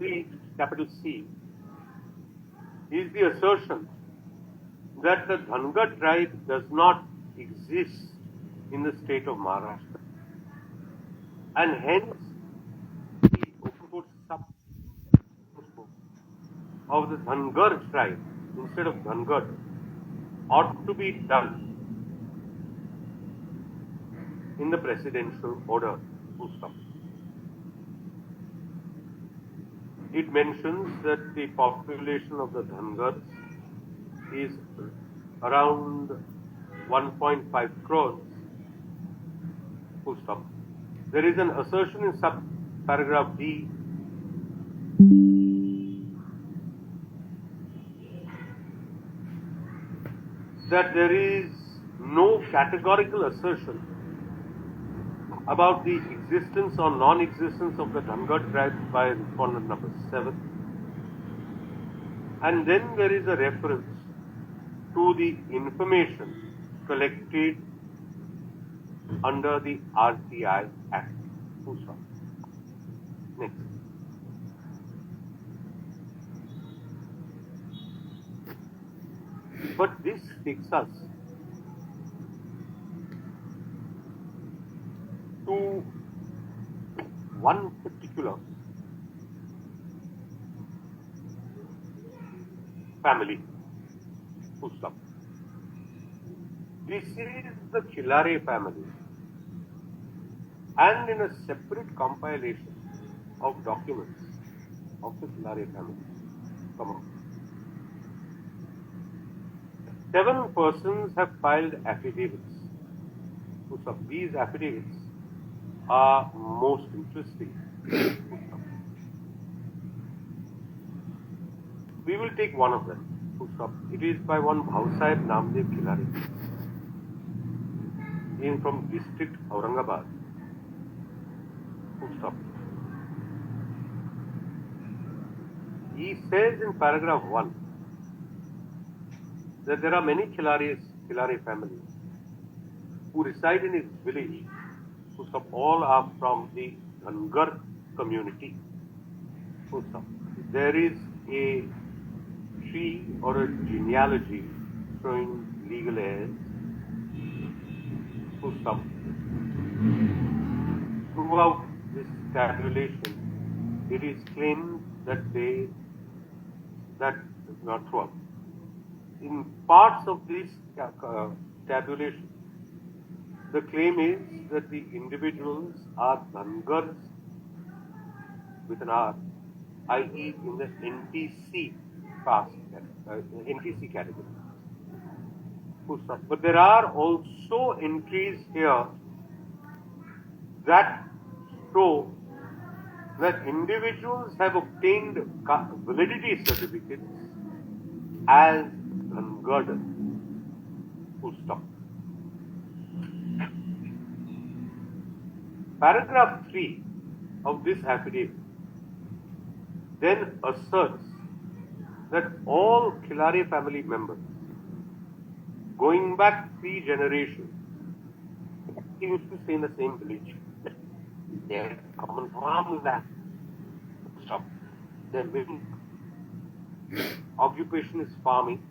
C, capital C, is the assertion that the Dhanagar tribe does not exist in the state of Maharashtra, and hence the open quote sub of the Dhanagar tribe instead of Dhanagar ought to be done in the presidential order. It mentions that the population of the Dhanagars is around 1.5 crores. Full stop. There is an assertion in sub-paragraph D that there is no categorical assertion about the existence or non-existence of the Dhanagar tribe by respondent number 7. And then there is a reference to the information collected under the RTI Act. Next. But this takes us to one particular family. This is the Khilare family, and in a separate compilation of documents of the Khilare family, 7 persons have filed affidavits. These affidavits are most interesting. We will take one of them. It is by one Bhausaheb Namdev Khilare. He is from district Aurangabad. He says in paragraph 1 that there are many Khilare families who reside in his village, who all are from the Dhanagar community. There is a tree or a genealogy showing legal heirs. Throughout this tabulation, it is claimed that not throughout. In parts of this tabulation, the claim is that the individuals are Dhanagars with an R, i.e. in the NTC NTC category. But there are also entries here that show that individuals have obtained validity certificates as Dhanagar. Paragraph 3 of this affidavit then asserts that all Khilare family members, going back 3 generations, he used to stay in the same village. They have common farmland. Their main occupation is farming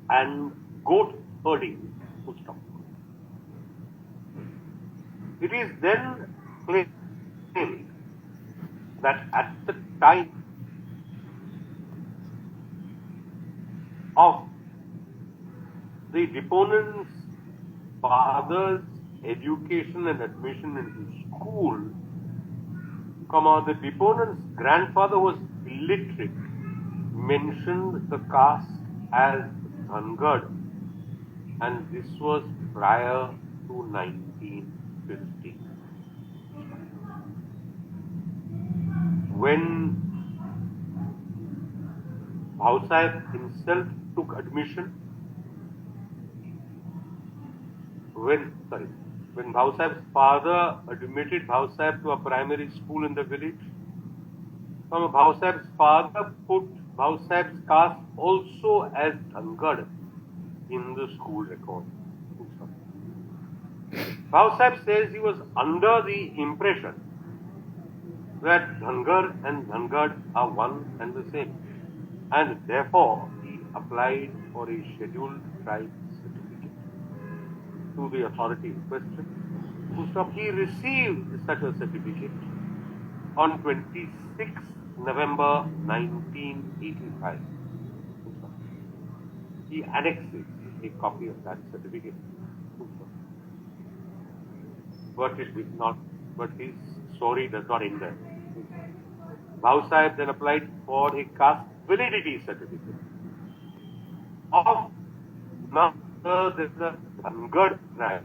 and goat herding. It is then claimed that at the time of the deponent's father's education and admission into school, the deponent's grandfather was illiterate, mentioned the caste as Dhanagar, and this was prior to 1950. When Bhausaheb himself took admission, when Bhausaheb's father admitted Bhausaheb to a primary school in the village, Bhausaheb's father put Bhausaheb's caste also as Dhanagar in the school record. Bhausaheb says he was under the impression that Dhangar and Dhangad are one and the same, and therefore he applied for a scheduled tribe certificate to the authority in question. He received such a certificate on 26 November 1985. He annexes a copy of that certificate, but it did not. But his story does not end there. Bhau Sahib then applied for a caste validity certificate of none other than the Dhangad tribe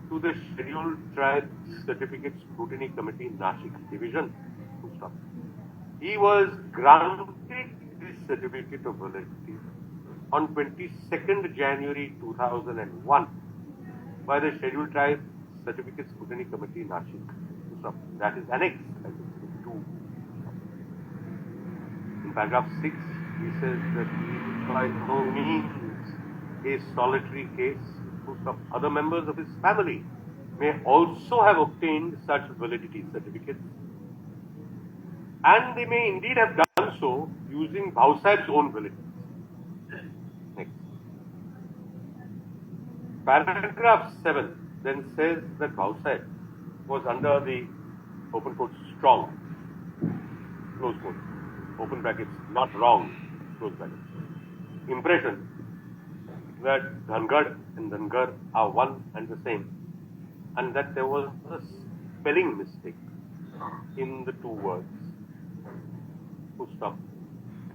to the Scheduled Tribe Certificate Scrutiny Committee, Nashik Division. He was granted this certificate of validity on 22nd January 2001 by the Scheduled Tribe Certificate Scrutiny Committee, Nashik. That is annexed to. In paragraph 6, he says that he is by no means a solitary case. Other members of his family may also have obtained such validity certificates, and they may indeed have done so using Bhau Sahib's own validity. Next. Paragraph 7 then says that Bhau Sahib was under the open quotes strong, close quotes, open brackets, not wrong, close brackets, impression that Dhangad and Dhangar are one and the same, and that there was a spelling mistake in the two words. Full stop.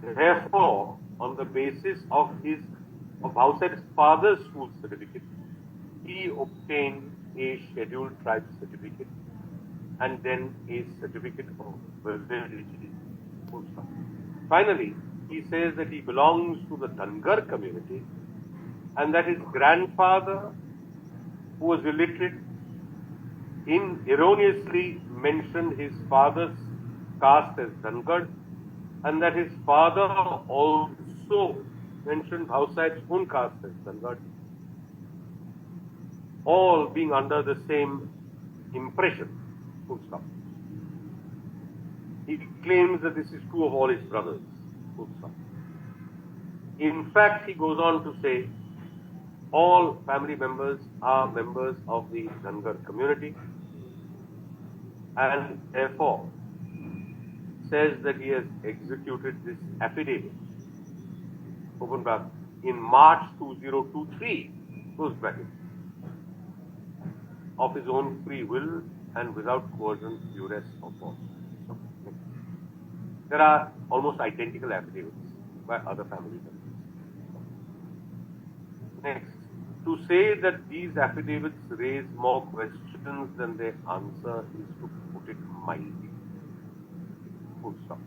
Therefore, on the basis of Bhau Sahib's father's school certificate, he obtained a scheduled tribe certificate and then a certificate of validity. Full stop. Finally, he says that he belongs to the Dhangar community, and that his grandfather, who was illiterate, erroneously mentioned his father's caste as Dhangar, and that his father also mentioned Bhau Sahib's own caste as Dhangar, all being under the same impression. Full stop. He claims that this is true of all his brothers. Full stop. In fact, he goes on to say, all family members are members of the Dhangar community, and therefore says that he has executed this affidavit, open bracket, in March 2023, close bracket, of his own free will and without coercion, duress, or force. There are almost identical affidavits by other family members. Next. To say that these affidavits raise more questions than they answer is to put it mildly. Full stop.